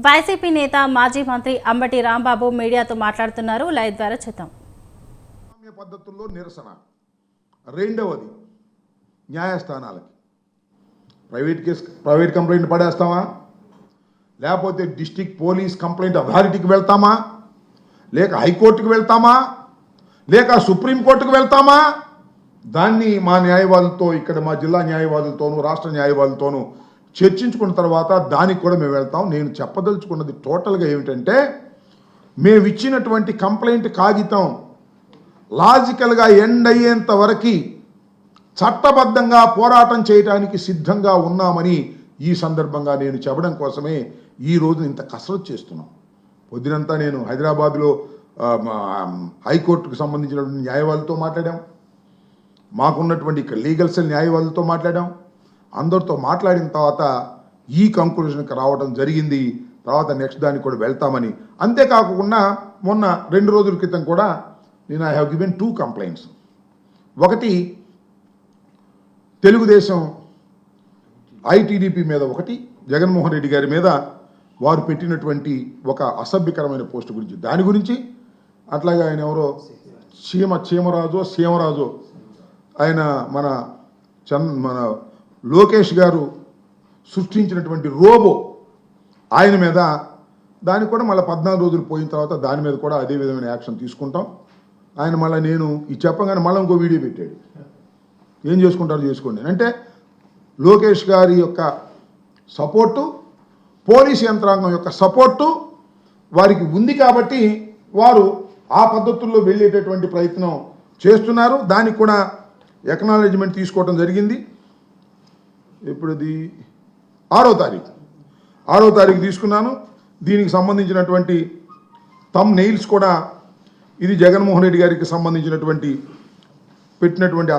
YCP నేత మాజీ మంత్రి అంబటి రాంబాబు మీడియాతో మాట్లాడుతున్నారు. లైవ్ ద్వారా చూద్దాం. పద్ధతుల్లో నిరసన. రెండవది న్యాయస్థానాలకి ప్రైవేట్ కంప్లైంట్ పడేస్తామా, లేకపోతే డిస్ట్రిక్ట్ పోలీస్ కంప్లైంట్ అథారిటీకి వెళ్తామా, లేక హైకోర్టుకి వెళ్తామా, లేక సుప్రీంకోర్టుకు వెళ్తామా? దాన్ని మా న్యాయవాదులతో, ఇక్కడ మా జిల్లా న్యాయవాదులతోనూ రాష్ట్ర న్యాయవాదులతోనూ చర్చించుకున్న తర్వాత దానికి కూడా మేము వెళ్తాం. నేను చెప్పదలుచుకున్నది టోటల్గా ఏమిటంటే, మేము ఇచ్చినటువంటి కంప్లైంట్ కాగితం లాజికల్గా ఎండ్ అయ్యేంత వరకు చట్టబద్ధంగా పోరాటం చేయడానికి సిద్ధంగా ఉన్నామని ఈ సందర్భంగా నేను చెప్పడం కోసమే ఈ రోజు ఇంత కసరత్తు చేస్తున్నాం. పొద్దునంతా నేను హైదరాబాద్లో హైకోర్టుకు సంబంధించినటువంటి న్యాయవాదులతో మాట్లాడాం, మాకున్నటువంటి ఇక్కడ లీగల్ సెల్ న్యాయవాదులతో మాట్లాడాం. అందరితో మాట్లాడిన తర్వాత ఈ కంక్లూజన్కి రావడం జరిగింది. తర్వాత నెక్స్ట్ దానికి కూడా వెళ్తామని. అంతేకాకుండా మొన్న 2 రోజుల క్రితం కూడా నేను ఐ హ్యావ్ గివెన్ 2 కంప్లైంట్స్. ఒకటి తెలుగుదేశం ఐటీడీపీ మీద, ఒకటి జగన్మోహన్ రెడ్డి గారి మీద వారు పెట్టినటువంటి ఒక అసభ్యకరమైన పోస్ట్ గురించి, దాని గురించి. అట్లాగే ఆయన ఎవరో సీమరాజో ఆయన మన లోకేష్ గారు సృష్టించినటువంటి రోబో ఆయన మీద, దానికి కూడా మళ్ళీ 14 రోజులు పోయిన తర్వాత దాని మీద కూడా అదే విధమైన యాక్షన్ తీసుకుంటాం. ఆయన మళ్ళీ నేను ఈ చెప్పగానే మళ్ళీ ఇంకో వీడియో పెట్టాడు, ఏం చేసుకుంటారో చేసుకోండి అంటే. లోకేష్ గారి యొక్క సపోర్టు, పోలీస్ యంత్రాంగం యొక్క సపోర్టు వారికి ఉంది కాబట్టి వారు ఆ పద్ధతుల్లో వెళ్ళేటటువంటి ప్రయత్నం చేస్తున్నారు. దానికి కూడా ఎక్నాలెడ్జ్మెంట్ తీసుకోవడం జరిగింది. ఇప్పుడు ఇది 6వ తారీఖు తీసుకున్నాను. దీనికి సంబంధించినటువంటి థంబ్ నెయిల్స్ కూడా ఇది జగన్మోహన్ రెడ్డి గారికి సంబంధించినటువంటి పెట్టినటువంటి